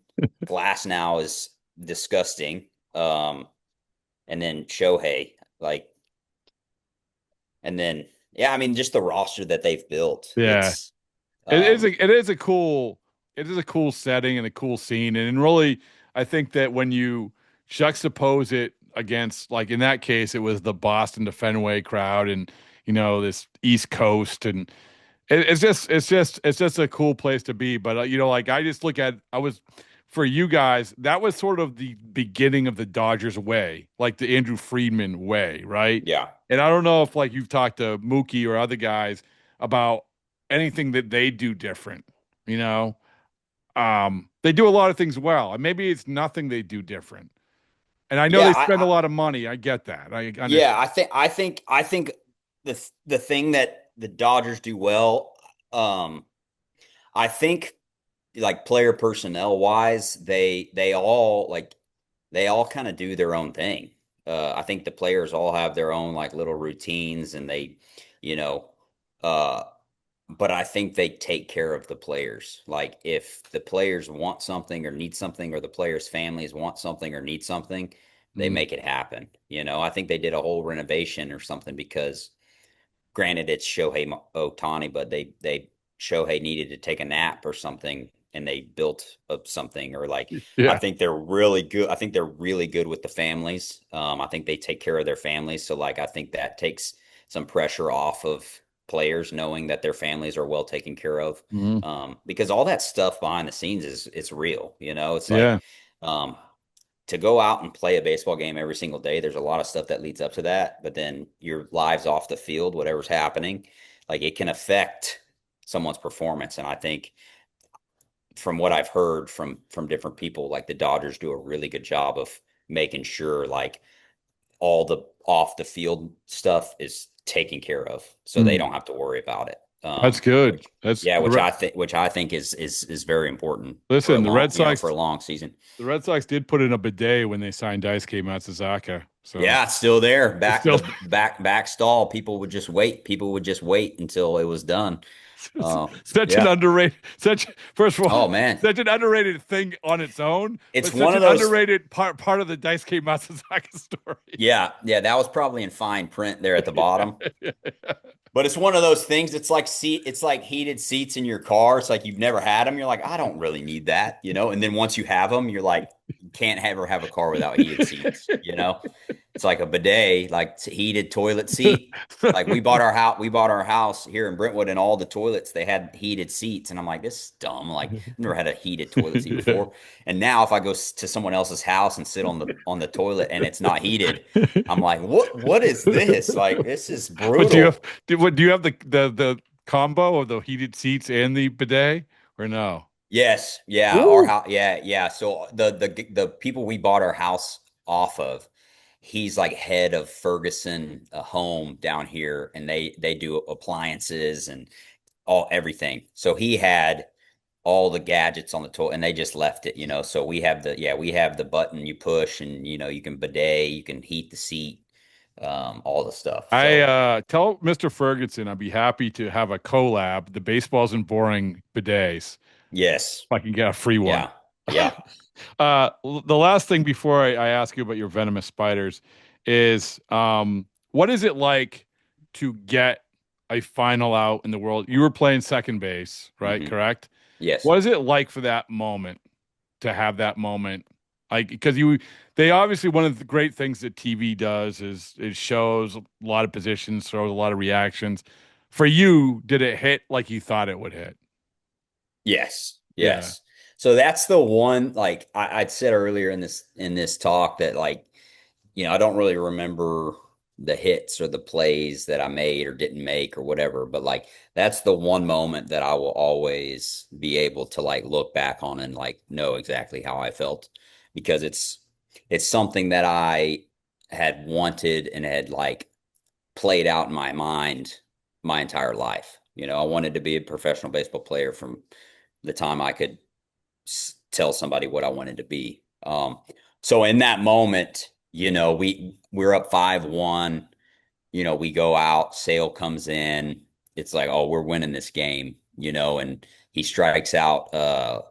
Glass now is disgusting. And then Shohei, like, and then yeah, I mean, just the roster that they've built. Yeah. It's It is a cool setting and a cool scene. And really, I think that when you juxtapose it against, like in that case, it was the Boston to Fenway crowd and, this East Coast, and it's just a cool place to be. But like I just look at for you guys, that was sort of the beginning of the Dodgers way, like the Andrew Friedman way, right? yeah. And I don't know if like you've talked to Mookie or other guys about anything that they do different, you know. They do a lot of things well, and maybe it's nothing they do different. And I know Yeah, they spend a lot of money. I get that. I understand. yeah, I think the thing that the Dodgers do well, I think like player personnel wise, they all kind of do their own thing. I think the players all have their own like little routines, and you know, uh, but I think they take care of the players. Like if the players want something or need something, or the players' families want something or need something, they Mm. make it happen. I think they did a whole renovation or something because, granted, it's Shohei Ohtani, but they Shohei needed to take a nap or something, and they built up something. Or like, I Yeah. think they're really good. I think they're really good with the families. I think they take care of their families. So like, I think that takes some pressure off of players knowing that their families are well taken care of. Mhm. Because all that stuff behind the scenes it's real. It's like, Yeah. um, to go out and play a baseball game every single day, there's a lot of stuff that leads up to that. But then your lives off the field, whatever's happening, like it can affect someone's performance. And I think from what I've heard from different people, like the Dodgers do a really good job of making sure like all the off the field stuff is taken care of, so they Mm. don't have to worry about it. That's good. Which That's yeah, the which I think is very important for a listen. The long Red Sox, for a long season. the Red Sox did put in a bidet when they signed Daisuke Matsuzaka. So Yeah, it's still there. it's Back still the back stall. People would just wait. People would just wait until it was done. such an Yeah. underrated, such first of all, Oh man, such an underrated thing on its own, it's but such one of an those. underrated part of the Daisuke Matsuzaka story. Yeah, yeah, that was probably in fine print there at the bottom. But it's one of those things. It's like heated seats in your car. It's like you've never had them. You're like, I don't really need that. And then once you have them, you're like, you can't ever have a car without heated seats. It's like a bidet, like heated toilet seat. Like we bought our house here in Brentwood, and all the toilets they had heated seats, and I'm like, this is dumb. Like I've never had a heated toilet seat before. And now if I go to someone else's house and sit on the toilet and it's not heated, I'm like, what is this? Like this is But do you have brutal. do you have the combo of the heated seats and the bidet or no? Yes, yeah, our Woo! house, yeah, yeah. So the people we bought our house off of, he's like head of Ferguson home down here, and they do appliances and everything. So he had all the gadgets on the toilet, and they just left it. So we have the button you push, and you can bidet, you can heat the seat, all the stuff. I So tell Mr. Ferguson I'd be happy to have a collab, the baseballs and boring bidets, yes, if I can get a free one. yeah, yeah. The last thing before I ask you about your venomous spiders is what is it like to get a final out in the world? You were playing second base, right? Hmm. Correct? Yes. What is it like for that moment to have that moment? Like, because they obviously, one of the great things that TV does is it shows a lot of positions, throws a lot of reactions. For you, did it hit like you thought it would hit? Yes, Yeah. yes. So that's the one, like I'd said earlier in this talk that like, I don't really remember the hits or the plays that I made or didn't make or whatever, but like that's the one moment that I will always be able to like look back on and like know exactly how I felt, because it's something that I had wanted and had like played out in my mind my entire life. I wanted to be a professional baseball player from the time I could tell somebody what I wanted to be. So in that moment, we're up 5-1. we go out, Sale comes in. It's like, oh, we're winning this game, and he strikes out uh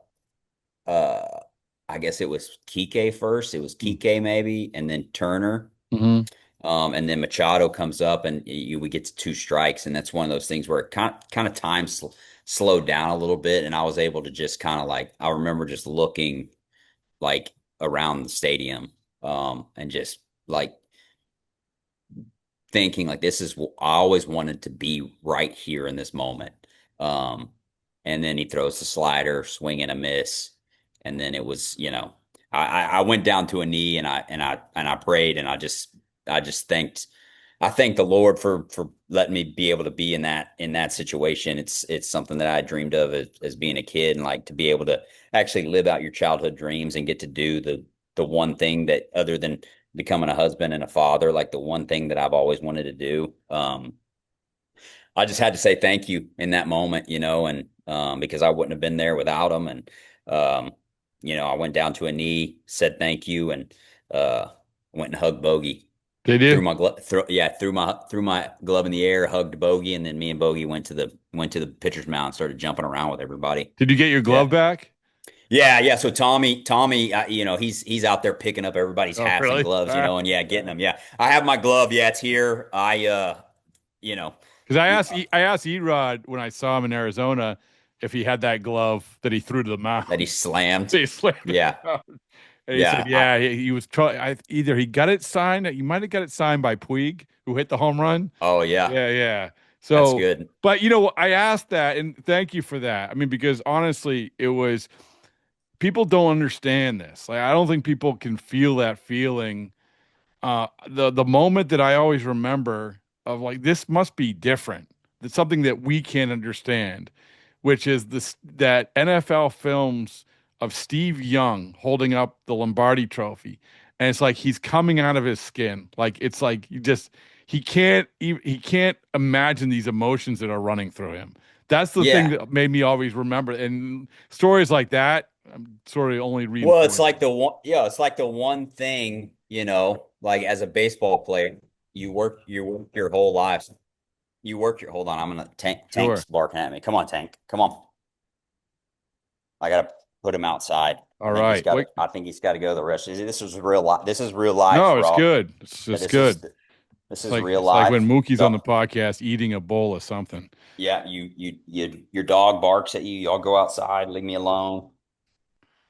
I guess it was Kike first. It was Kike maybe, and then Turner. Mm-hmm. And then Machado comes up, and we get to two strikes, and that's one of those things where it kind of time slowed down a little bit, and I was able to just kind of like I remember just looking like around the stadium, and just like thinking like this is I always wanted to be right here in this moment. Um, and then he throws the slider, swing and a miss, and then it was I went down to a knee and I prayed and I just thanked the Lord for letting me be able to be in that situation. It's something that I dreamed of as being a kid, and like to be able to actually live out your childhood dreams and get to do the one thing that other than becoming a husband and a father, like the one thing that I've always wanted to do. I just had to say thank you in that moment, and because I wouldn't have been there without him. And I went down to a knee, said thank you, and went and hugged Bogey. They did. Threw my glove in the air, hugged Bogey, and then me and Bogey went to the pitcher's mound, and started jumping around with everybody. Did you get your glove back? Yeah. So Tommy, he's out there picking up everybody's hats really? and gloves, and getting them. Yeah, I have my glove. Yeah, it's here. Because I asked Erod when I saw him in Arizona if he had that glove that he threw to the mound. That he slammed. He slammed it Yeah. down. And he said, he was trying. Either he got it signed. He might have got it signed by Puig, who hit the home run. Oh yeah. Yeah. So that's good. But I asked that, and thank you for that. I mean, because honestly, it was people don't understand this. Like, I don't think people can feel that feeling. The moment that I always remember of like this must be different. It's something that we can't understand, which is that NFL films of Steve Young holding up the Lombardi Trophy, and it's like he's coming out of his skin. Like it's like he can't imagine these emotions that are running through him. That's the thing that made me always remember. And stories like that, I'm sort of only reading. Well, it's like the one thing, like as a baseball player, you work your whole life. Hold on, I'm gonna Tank's barking at me. Come on, Tank. Come on. I gotta put him outside. All right. I think he's got to go the rest. This is real life. This is real life. No, it's Rob. good. It's good. This is real life. Like when Mookie's on the podcast eating a bowl of something. Yeah, your dog barks at you. Y'all go outside. Leave me alone.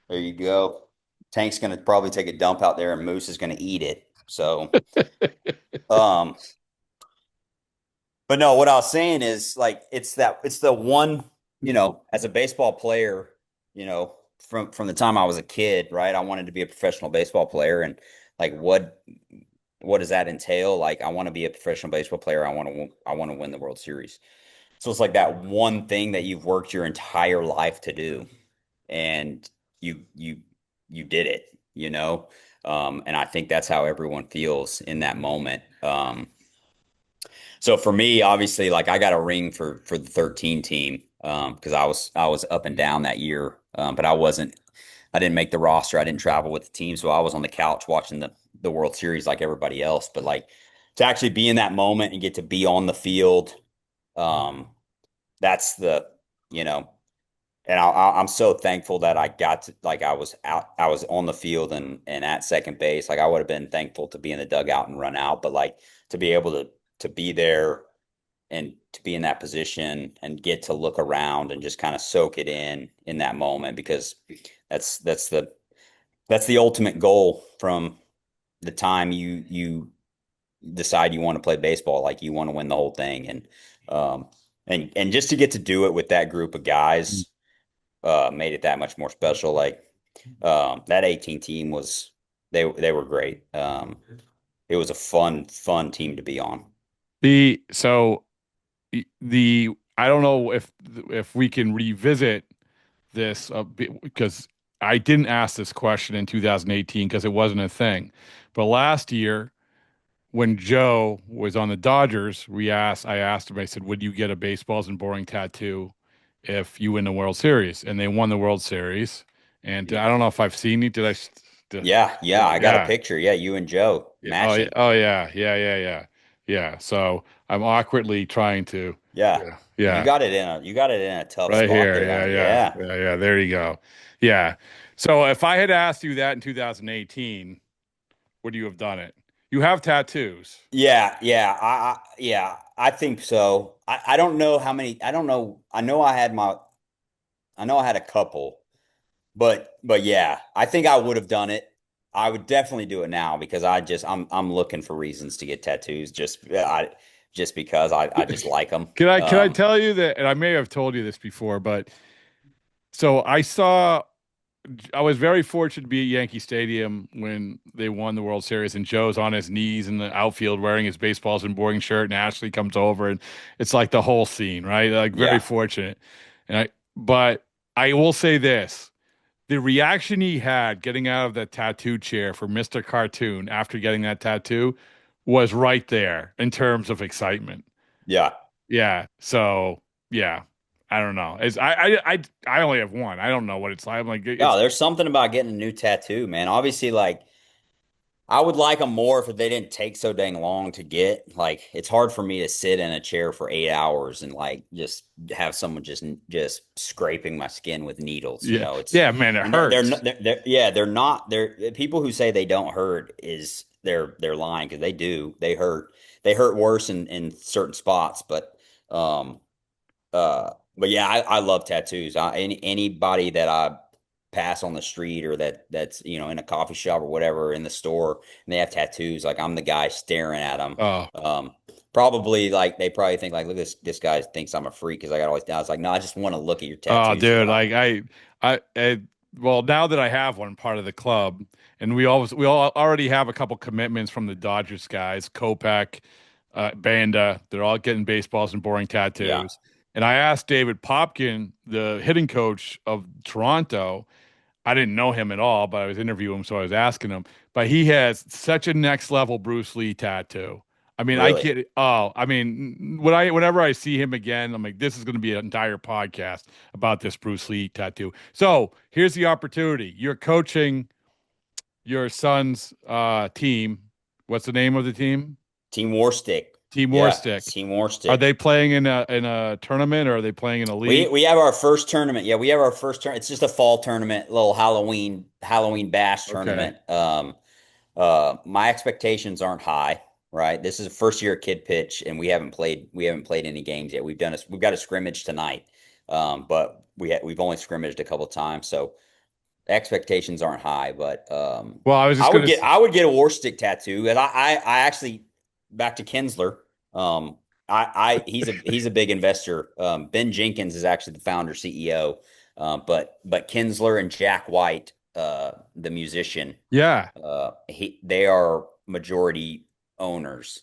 There you go. Tank's gonna probably take a dump out there, and Moose is gonna eat it. So, but no, what I was saying is like it's the one, as a baseball player, from the time I was a kid, right? I wanted to be a professional baseball player, and like what does that entail? Like I want to be a professional baseball player. I want to win the World Series. So it's like that one thing that you've worked your entire life to do, and you did it, and I think that's how everyone feels in that moment. So for me, obviously, like I got a ring for the 13 team because I was up and down that year, but I didn't make the roster. I didn't travel with the team, so I was on the couch watching the World Series like everybody else. But like to actually be in that moment and get to be on the field, that's and I'm so thankful that I got to, like, I was on the field and at second base. Like I would have been thankful to be in the dugout and run out, but like to be able to be there and to be in that position and get to look around and just kind of soak it in that moment, because that's the ultimate goal from the time you decide you want to play baseball. Like you want to win the whole thing. And just to get to do it with that group of guys made it that much more special. Like that 18 team they were great. It was a fun team to be on. I don't know if we can revisit this because I didn't ask this question in 2018 because it wasn't a thing. But last year, when Joe was on the Dodgers, I asked him, I said, would you get a baseballs and boring tattoo if you win the World Series? And they won the World Series. And I don't know if I've seen it. Did I? Yeah. I got a picture. Yeah, you and Joe. Yeah. Yeah. Yeah. So I'm awkwardly trying to. Yeah. Yeah. You Yeah. got it in a tough Right spot here. there. Yeah. Yeah. Yeah. Yeah. Yeah. There you go. Yeah. So if I had asked you that in 2018, would you have done it? You have tattoos. Yeah, I think so. I don't know how many. I don't know. I know I had a couple, but yeah, I think I would have done it. I would definitely do it now because I'm looking for reasons to get tattoos just because I just like them. Can I tell you that? And I may have told you this before, but so I was very fortunate to be at Yankee Stadium when they won the World Series, and Joe's on his knees in the outfield wearing his baseballs and boring shirt, and Ashley comes over, and it's like the whole scene, right? Like very Yeah. fortunate. But I will say this: the reaction he had getting out of that tattoo chair for Mr. Cartoon after getting that tattoo was right there in terms of excitement. Yeah. Yeah. So yeah, I don't know. I only have one. I don't know what it's like. I'm like No, it's there's something about getting a new tattoo, man. Obviously, like I would like them more if they didn't take so dang long to get. Like it's hard for me to sit in a chair for 8 hours and like just have someone just scraping my skin with needles. yeah It's yeah man, it and hurts. yeah, they're not. They're people who say they don't hurt is they're lying because they do. They hurt worse in certain spots, but yeah, I love tattoos. Anybody that I pass on the street or that's in a coffee shop or whatever in the store and they have tattoos, like I'm the guy staring at them. Oh Um, Probably like they probably think like, look, this guy thinks I'm a freak because I got all these. I was like, no, I just want to look at your oh tattoos. dude, like I well, now that I have one part of the club, and we all already have a couple commitments from the Dodgers guys, Kopech, Banda. They're all getting baseballs and boring Yeah, tattoos. And I asked David Popkin, the hitting coach of Toronto. I didn't know him at all, but I was interviewing him, so I was asking him. But he has such a next level Bruce Lee tattoo. I mean, I really. can't. Oh, I mean, whenever I see him again, I'm like, this is going to be an entire podcast about this Bruce Lee tattoo. So here's the opportunity. You're coaching your son's team. What's the name of the team? Team War Stick. Team War Yeah, Stick. Team War Are Stick. they playing in a tournament, or are they playing in a We league? we have our first tournament. Yeah, we have our first tournament. It's just a fall tournament, little Halloween bash Okay. tournament. My expectations aren't high, right? This is the first year kid pitch, and we haven't played any games yet. We've got a scrimmage tonight, but we've only scrimmaged a couple of times, so expectations aren't high. But Well, I was just I would gonna. get I would get a war stick tattoo, and I actually back to Kinsler. He's a big investor. Ben Jenkins is actually the founder CEO, but Kinsler and Jack White, the musician, Yeah. they are majority owners,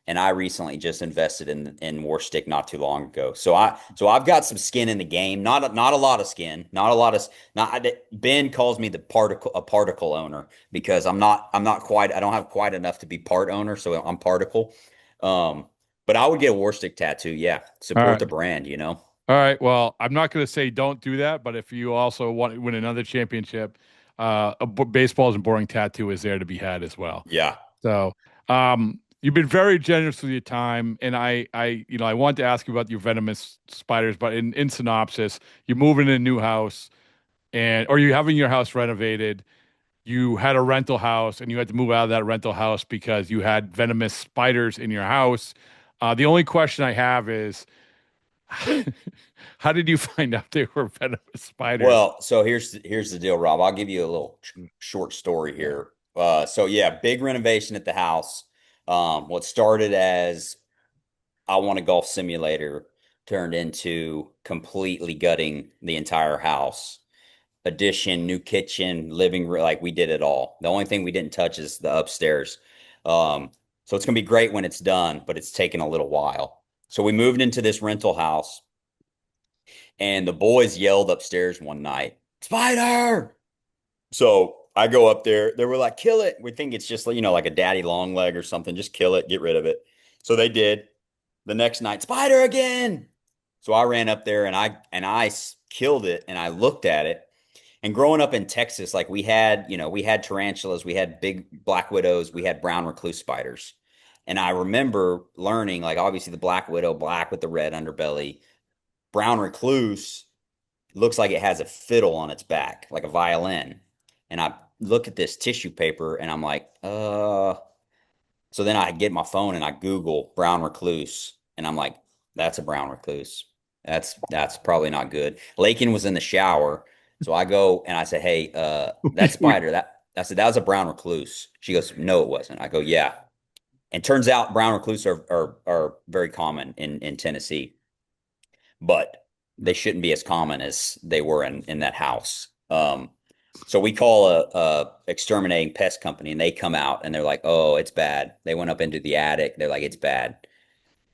and I recently just invested in Warstick not too long ago. So I've got some skin in the game. Not a lot of skin. Not a lot of not. Ben calls me the particle owner because I'm not quite. I don't have quite enough to be part owner, so I'm particle. Um, but I would get a Warstick tattoo. Yeah, All support right. the brand. You know. All right. Well, I'm not going to say don't do that, but if you also want to win another championship, baseball's and boring tattoo is there to be had as well. Yeah. So, you've been very generous with your time, and I want to ask you about your venomous spiders, but in synopsis, you're moving in a new house, or you're having your house renovated. You had a rental house, and you had to move out of that rental house because you had venomous spiders in your house. The only question I have is, how did you find out they were venomous spiders? Well, so here's the deal, Rob. I'll give you a little short story here. So yeah, big renovation at the house. What started as I want a golf simulator turned into completely gutting the entire house. Addition, new kitchen, living room, like we did it all. The only thing we didn't touch is the upstairs. So it's gonna be great when it's done, but it's taken a little while. So we moved into this rental house and the boys yelled upstairs one night, "Spider!" So I go up there. They were like, "Kill it." We think it's just, like a daddy long leg or something. Just kill it, get rid of it. So they did. The next night, "Spider again." So I ran up there and I killed it and I looked at it. And growing up in Texas, like we had tarantulas, we had big black widows, we had brown recluse spiders. And I remember learning, like, obviously the black widow, black with the red underbelly, brown recluse looks like it has a fiddle on its back, like a violin. And I look at this tissue paper and I'm like, so then I get my phone and I Google brown recluse and I'm like, that's a brown recluse. That's probably not good. Lakin was in the shower. So I go and I say, hey, that spider, I said, that was a brown recluse. She goes, no, it wasn't. I go, yeah. And turns out brown recluse are very common in Tennessee, but they shouldn't be as common as they were in that house. So we call a exterminating pest company and they come out and they're like, oh, it's bad. They went up into the attic. They're like, it's bad.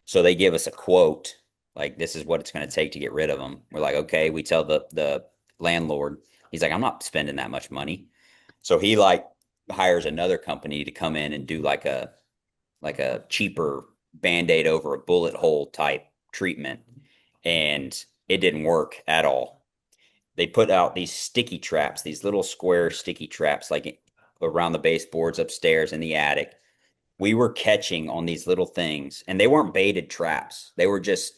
So they give us a quote, like, this is what it's going to take to get rid of them. We're like, okay. We tell the landlord, he's like, I'm not spending that much money. So he like hires another company to come in and do like a cheaper Band-Aid over a bullet hole type treatment. And it didn't work at all. They put out these sticky traps, these little square sticky traps, like around the baseboards upstairs in the attic. We were catching on these little things, and they weren't baited traps. They were just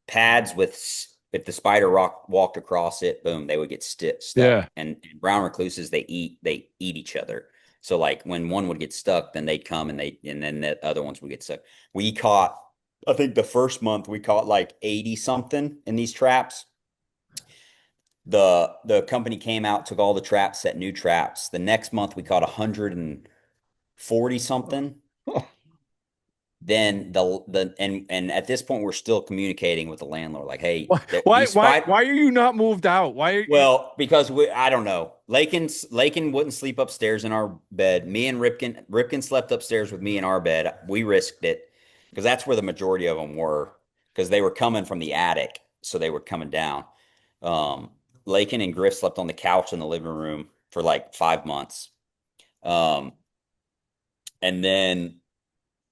pads with, if the spider walked across it, boom, they would get stuck. Yeah. And brown recluses, they eat each other. So like when one would get stuck, then they'd come and then the other ones would get stuck. We caught, I think the first month we caught like 80 something in these traps. The company came out, took all the traps, set new traps. The next month we caught 140 something. Then and at this point we're still communicating with the landlord, like, hey, why are you not moved out? Well, because I don't know. Lakin wouldn't sleep upstairs in our bed. Me and Ripken slept upstairs with me in our bed. We risked it because that's where the majority of them were, because they were coming from the attic, so they were coming down. Lakin and Griff slept on the couch in the living room for like 5 months. And then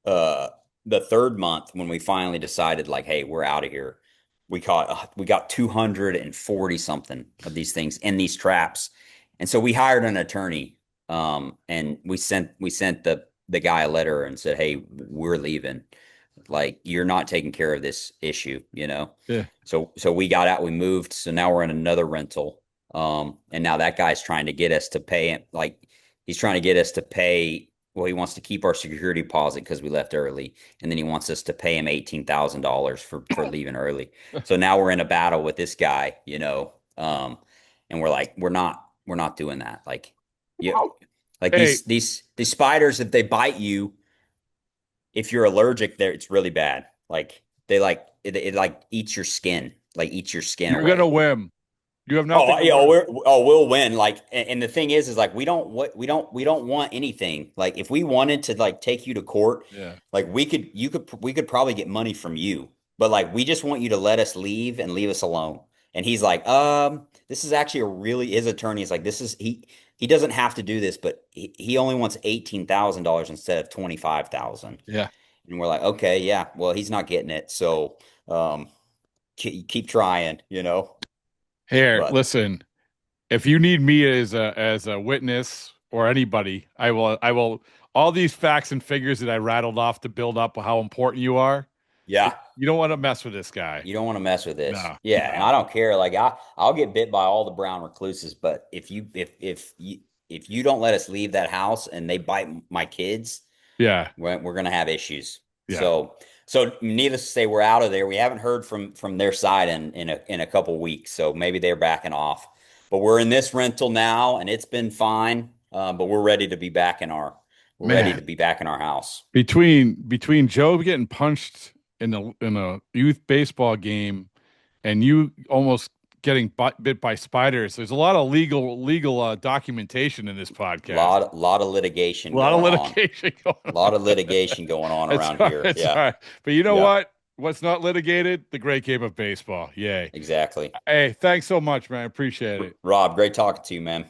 the third month, when we finally decided, like, hey, we're out of here, we got 240 something of these things in these traps. And so we hired an attorney, and we sent the guy a letter and said, hey, we're leaving. Like, you're not taking care of this issue, you know? Yeah. So we got out, we moved. So now we're in another rental. And now that guy's trying to get us to pay, like, he's trying to get us to pay. Well, he wants to keep our security deposit because we left early. And then he wants us to pay him $18,000 for leaving early. So now we're in a battle with this guy, you know? And we're like, we're not doing that. Like, like these spiders, if they bite you, if you're allergic there, it's really bad. Like it like eats your skin, You're going to win. You have nothing. We'll win. Like, and the thing is like, we don't want anything. Like, if we wanted to like take you to court, like we could probably get money from you, but like, we just want you to let us leave and leave us alone. And he's like, this is actually his attorney is like, he doesn't have to do this, but he only wants $18,000 instead of $25,000. Yeah. And we're like, okay, yeah, well, he's not getting it. So, keep trying, you know? Listen, if you need me as a witness or anybody, I will, all these facts and figures that I rattled off to build up how important you are. Yeah. You don't want to mess with this guy. You don't want to mess with this. No. Yeah. And I don't care. Like, I'll get bit by all the brown recluses, but if you don't let us leave that house and they bite my kids, we're going to have issues. Yeah. So needless to say, we're out of there. We haven't heard from their side in a couple weeks. So maybe they're backing off, but we're in this rental now and it's been fine. But we're ready to be back in our house. Between Joe getting punched in a youth baseball game and you almost getting bit by spiders, there's a lot of legal documentation in this podcast. A lot of litigation. A lot of litigation going on around here. Yeah. Right. But you know what? What's not litigated? The great game of baseball. Yay. Exactly. Hey, thanks so much, man. I appreciate it. Rob, great talking to you, man.